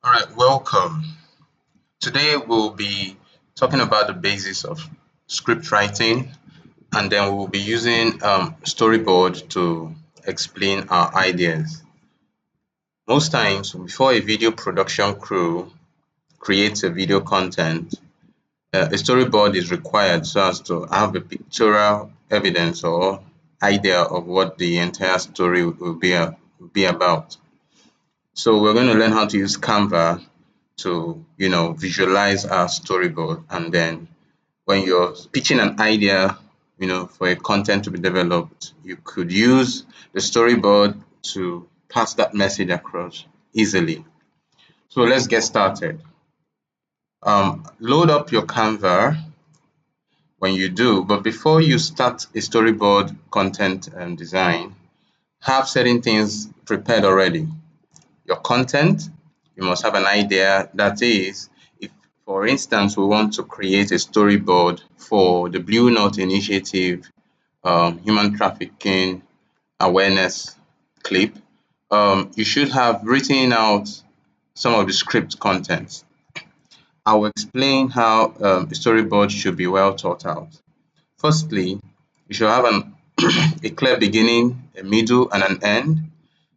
All right, welcome. Today we'll be talking about the basics of script writing, and then we'll be using storyboard to explain our ideas. Most times, before a video production crew creates a video content, a storyboard is required so as to have a pictorial evidence or idea of what the entire story will be about. So we're going to learn how to use Canva to visualize our storyboard, and then when you're pitching an idea for a content to be developed, you could use the storyboard to pass that message across easily. So let's get started. Load up your Canva when you do, but before you start a storyboard content and design, have certain things prepared already. Your content, you must have an idea. That is, if for instance we want to create a storyboard for the Blue Note Initiative human trafficking awareness clip, you should have written out some of the script contents. I will explain how a storyboard should be well thought out. Firstly, you should have a clear beginning, a middle, and an end.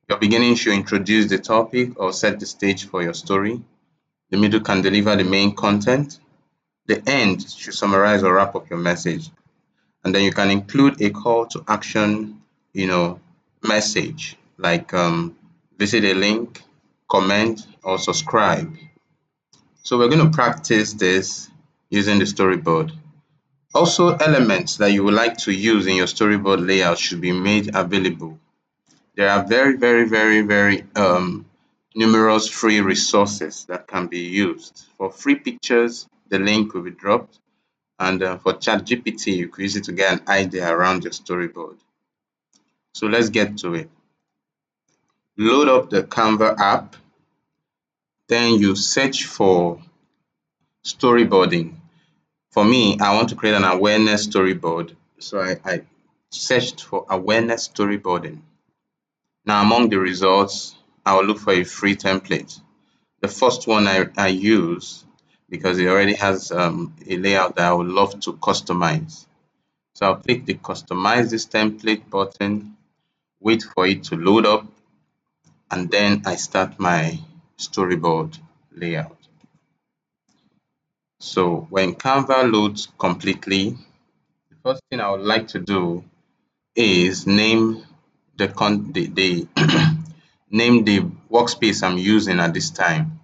Your beginning should introduce the topic or set the stage for your story. The middle can deliver the main content. The end should summarize or wrap up your message. And then you can include a call to action, message like visit a link, comment, or subscribe. So we're going to practice this using the storyboard. Also, elements that you would like to use in your storyboard layout should be made available. There are very, very, very, very numerous free resources that can be used. For free pictures, the link will be dropped. And for ChatGPT, you could use it to get an idea around your storyboard. So let's get to it. Load up the Canva app. Then you search for storyboarding. For me, I want to create an awareness storyboard. So I searched for awareness storyboarding. Now, among the results, I will look for a free template. The first one I use because it already has a layout that I would love to customize. So I'll click the customize this template button, wait for it to load up, and then I start my storyboard layout. So when Canva loads completely, the first thing I would like to do is name the name the workspace I'm using at this time.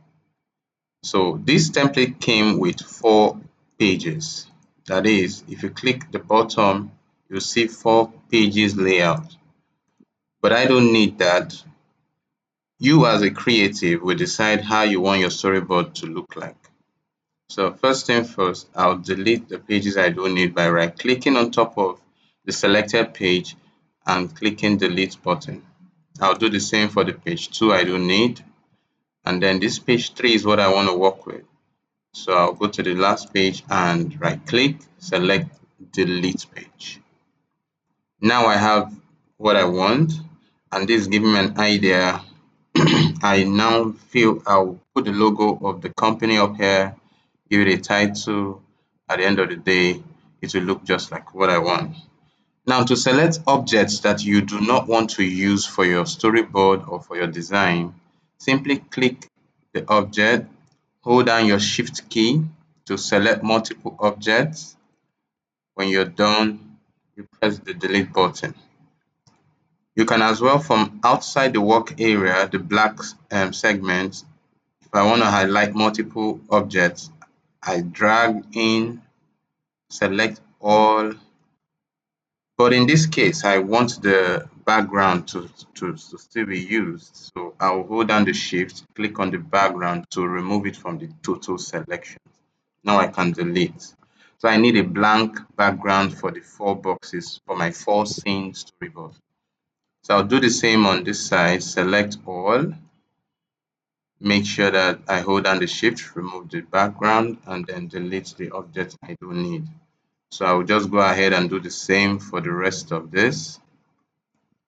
So this template came with 4 pages. That is, if you click the bottom, you'll see 4 pages layout. But I don't need that. You as a creative will decide how you want your storyboard to look like. So first thing first, I'll delete the pages I don't need by right clicking on top of the selected page and clicking delete button. I'll do the same for the page 2 I don't need. And then this page 3 is what I want to work with. So I'll go to the last page and right click, select delete page. Now I have what I want, and this is giving me an idea. I now feel I'll put the logo of the company up here, give it a title. At the end of the day, it will look just like what I want. Now, to select objects that you do not want to use for your storyboard or for your design, simply click the object, hold down your shift key to select multiple objects. When you're done, you press the delete button. You can as well, from outside the work area, the black segment, if I want to highlight multiple objects, I drag in, select all. But in this case, I want the background to still be used. So I'll hold down the shift, click on the background to remove it from the total selection. Now I can delete. So I need a blank background for the 4 boxes for my 4 scene storyboard. So I'll do the same on this side, select all, make sure that I hold down the shift, remove the background, and then delete the object I don't need. So I will just go ahead and do the same for the rest of this.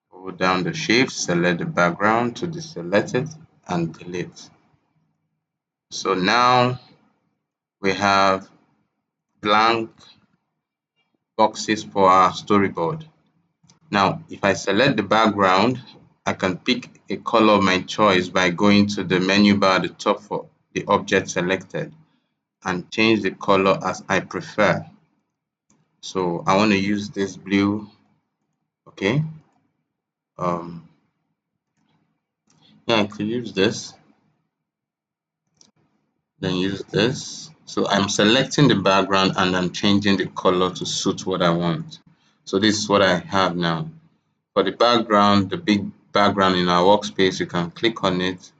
Hold down the shift, select the background to deselect it and delete. So now we have blank boxes for our storyboard. Now, if I select the background, I can pick a color of my choice by going to the menu bar at the top for the object selected and change the color as I prefer. So I want to use this blue, okay? Um, yeah, I could use this, then use this. So I'm selecting the background and I'm changing the color to suit what I want. So this is what I have now. For the background, the big background in our workspace, you can click on it.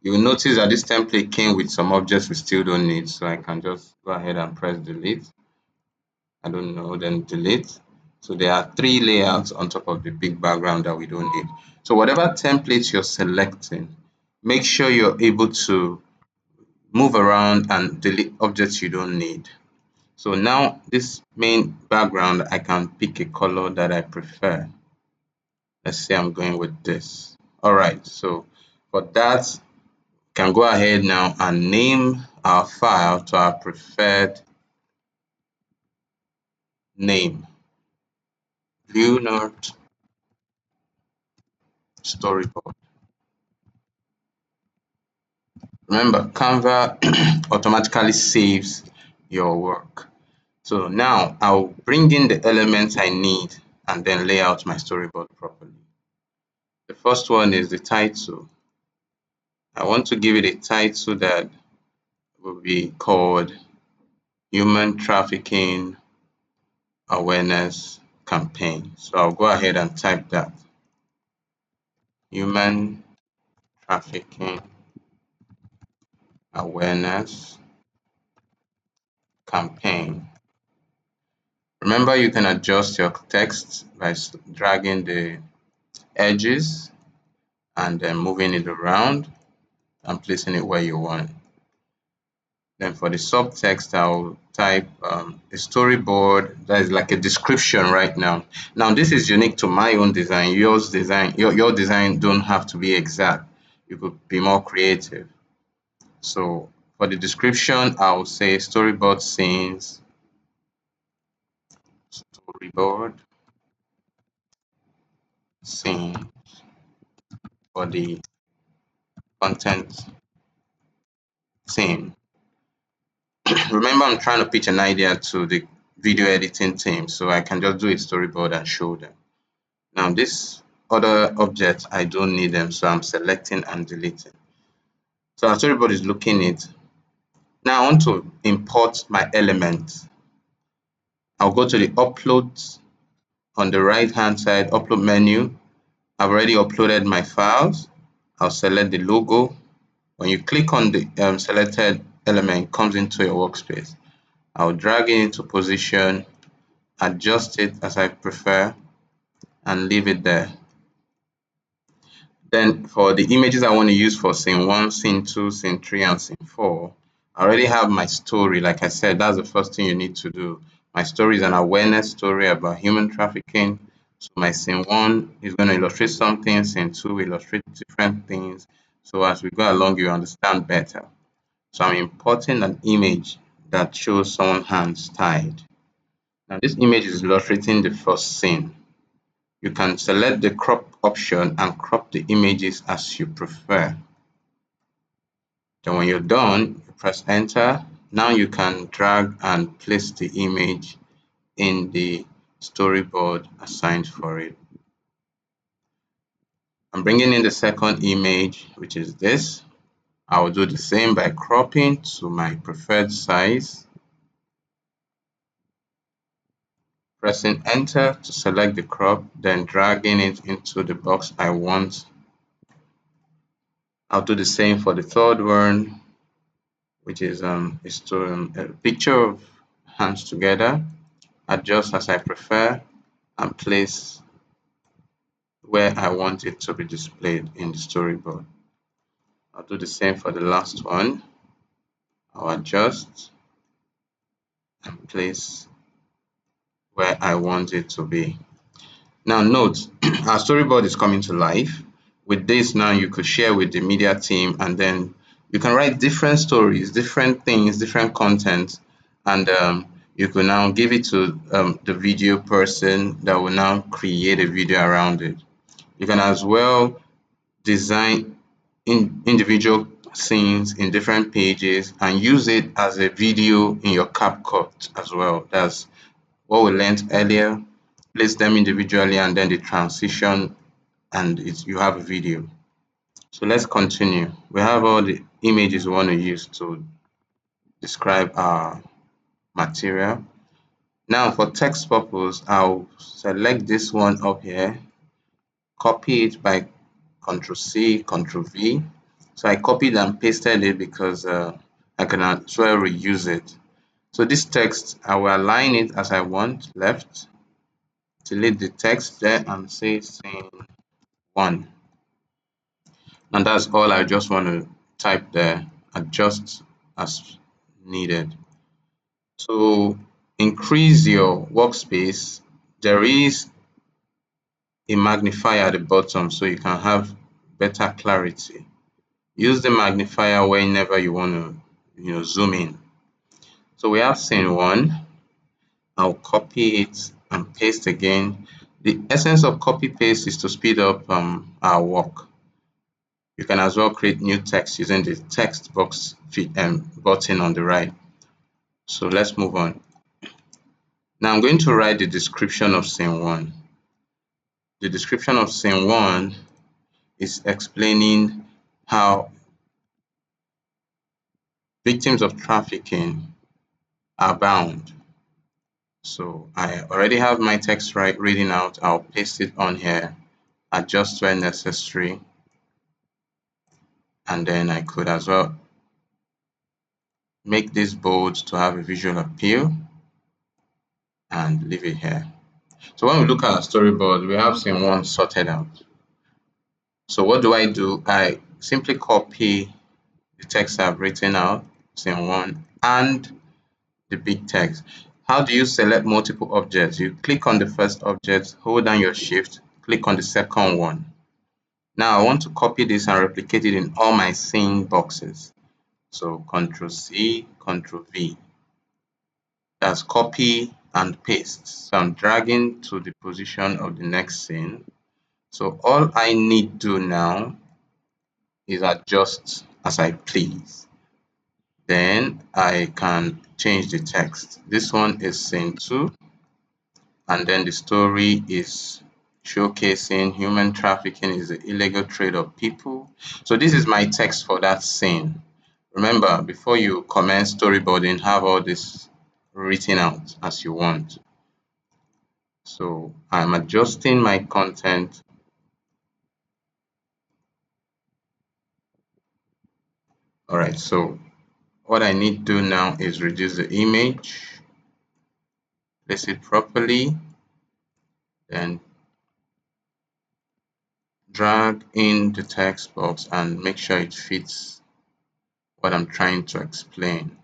You will notice that this template came with some objects we still don't need. So I can just go ahead and press delete. I don't know, then delete. So there are 3 layouts on top of the big background that we don't need. So whatever template you're selecting, make sure you're able to move around and delete objects you don't need. So now this main background, I can pick a color that I prefer. Let's say I'm going with this. All right, so for that, can go ahead now and name our file to our preferred name. Blue Note Storyboard. Remember, Canva automatically saves your work. So now I'll bring in the elements I need and then lay out my storyboard properly. The first one is the title. I want to give it a title that will be called Human Trafficking Awareness Campaign. So I'll go ahead and type that. Human Trafficking Awareness Campaign. Remember, you can adjust your text by dragging the edges and then moving it around and placing it where you want. Then for the subtext, I'll type a storyboard that is like a description right now. Now, this is unique to my own design. Your design don't have to be exact. You could be more creative. So for the description, I'll say storyboard scenes, storyboard scene for the content team. Remember, I'm trying to pitch an idea to the video editing team, so I can just do a storyboard and show them. Now, this other object, I don't need them, so I'm selecting and deleting. So our storyboard is looking it. Now I want to import my element. I'll go to the uploads on the right hand side, upload menu. I've already uploaded my files. I'll select the logo. When you click on the selected element, it comes into your workspace. I'll drag it into position, adjust it as I prefer, and leave it there. Then for the images I want to use for scene 1, scene 2, scene 3, and scene 4, I already have my story. Like I said, that's the first thing you need to do. My story is an awareness story about human trafficking. So my scene 1 is going to illustrate something, scene 2 will illustrate different things. So as we go along, you understand better. So I'm importing an image that shows someone's hands tied. Now this image is illustrating the first scene. You can select the crop option and crop the images as you prefer. Then when you're done, you press enter. Now you can drag and place the image in the storyboard assigned for it. I'm bringing in the second image, which is this. I will do the same by cropping to my preferred size. Pressing enter to select the crop, then dragging it into the box I want. I'll do the same for the third one, which is a picture of hands together. Adjust as I prefer and place where I want it to be displayed in the storyboard. I'll do the same for the last one. I'll adjust and place where I want it to be. Now note, our storyboard is coming to life. With this now you could share with the media team and then You can write different stories, different things, different content, and you can now give it to the video person that will now create a video around it. You can as well design individual scenes in different pages and use it as a video in your CapCut as well. That's what we learned earlier. Place them individually and then the transition, and you have a video. So let's continue. We have all the images we want to use to describe our material. Now for text purpose, I'll select this one up here, copy it by Ctrl C, Ctrl V. So I copied and pasted it because I can as well reuse it. So this text, I will align it as I want, left, delete the text there and say scene 1. And that's all I just want to type there, adjust as needed. To increase your workspace, there is a magnifier at the bottom so you can have better clarity. Use the magnifier whenever you want to zoom in. So we have scene 1. I'll copy it and paste again. The essence of copy paste is to speed up our work. You can as well create new text using the text box button on the right. So let's move on. Now I'm going to write the description of scene 1. The description of scene 1 is explaining how victims of trafficking are bound. So I already have my text reading out. I'll paste it on here, adjust where necessary, and then I could as well make this bold to have a visual appeal and leave it here. So when we look at our storyboard, we have scene 1 sorted out. So what do? I simply copy the text I've written out, scene 1, and the big text. How do you select multiple objects? You click on the first object, hold down your shift, click on the second one. Now I want to copy this and replicate it in all my scene boxes. So Ctrl C, Ctrl V. That's copy and paste. So I'm dragging to the position of the next scene. So all I need to do now is adjust as I please. Then I can change the text. This one is scene 2, and then the story is showcasing human trafficking is the illegal trade of people. So this is my text for that scene. Remember, before you commence storyboarding, have all this written out as you want. So I'm adjusting my content. All right, so what I need to do now is reduce the image, place it properly, then drag in the text box and make sure it fits what I'm trying to explain.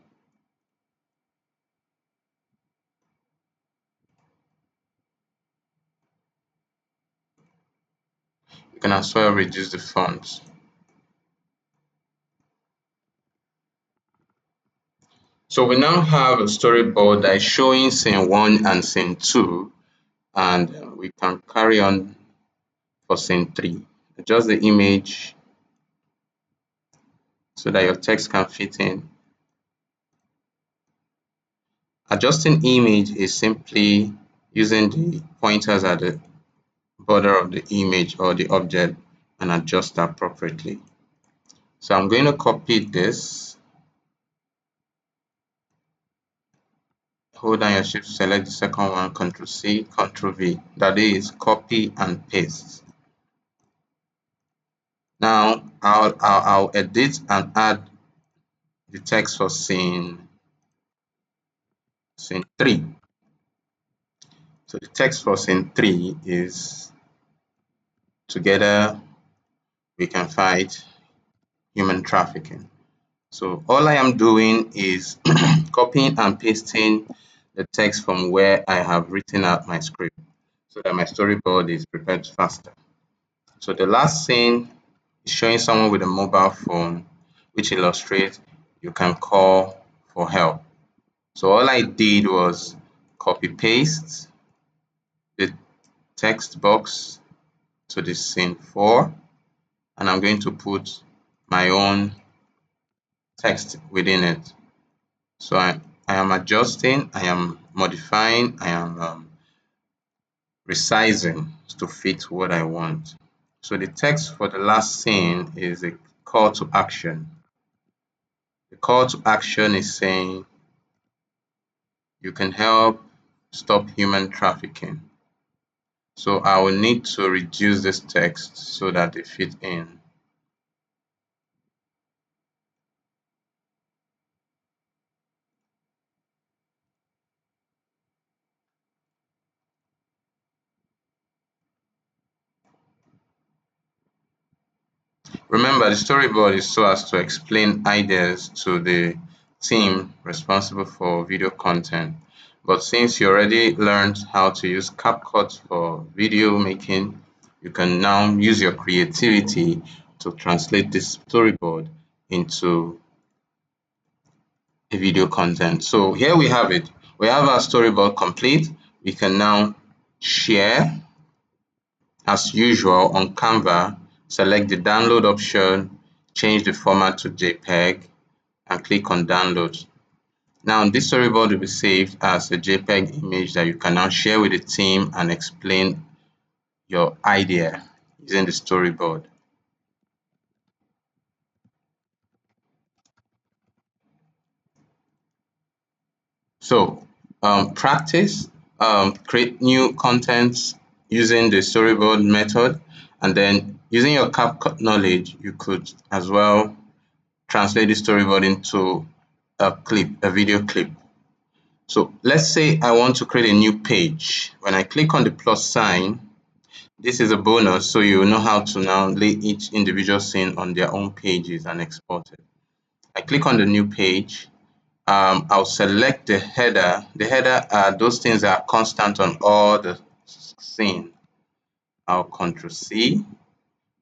You can as well reduce the font. So we now have a storyboard that is showing scene 1 and scene 2, and we can carry on for scene 3. Adjust the image so that your text can fit in. Adjusting image is simply using the pointers at the border of the image or the object and adjust appropriately. So I'm going to copy this, hold down your shift, select the second one, Ctrl C, Ctrl V. That is copy and paste. Now I'll edit and add the text for scene 3. So the text for scene 3 is together we can fight human trafficking. So all I am doing is copying and pasting the text from where I have written out my script so that my storyboard is prepared faster. So the last scene is showing someone with a mobile phone which illustrates you can call for help. So all I did was copy paste the text box to the scene 4, and I'm going to put my own text within it. So I am adjusting, I am modifying, I am resizing to fit what I want. So the text for the last scene is a call to action. The call to action is saying you can help stop human trafficking. So I will need to reduce this text so that it fit in. Remember, the storyboard is so as to explain ideas to the team responsible for video content. But since you already learned how to use CapCut for video making, you can now use your creativity to translate this storyboard into a video content. So here we have it. We have our storyboard complete. We can now share. As usual, on Canva, select the download option, change the format to JPEG, and click on download. Now this storyboard will be saved as a JPEG image that you can now share with the team and explain your idea using the storyboard. So practice, create new contents using the storyboard method, and then using your CapCut knowledge, you could as well translate the storyboard into a clip, a video clip. So let's say I want to create a new page. When I click on the plus sign, this is a bonus, so you know how to now lay each individual scene on their own pages and export it. I click on the new page. I'll select the header. The header are those things that are constant on all the scene. I'll Control C,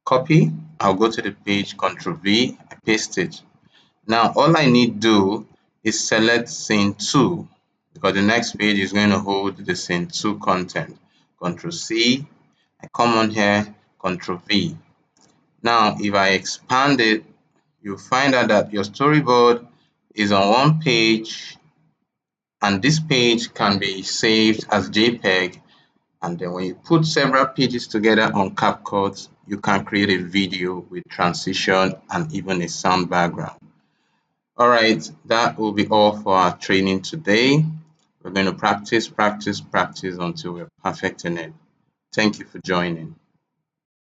copy. I'll go to the page, Control V, I paste it. Now all I need do is select scene 2 because the next page is going to hold the scene 2 content. Control C, I come on here, Control V. Now if I expand it, you'll find out that your storyboard is on one page, and this page can be saved as JPEG, and then when you put several pages together on CapCut, you can create a video with transition and even a sound background. All right, that will be all for our training today. We're going to practice, practice, practice until we're perfect in it. Thank you for joining.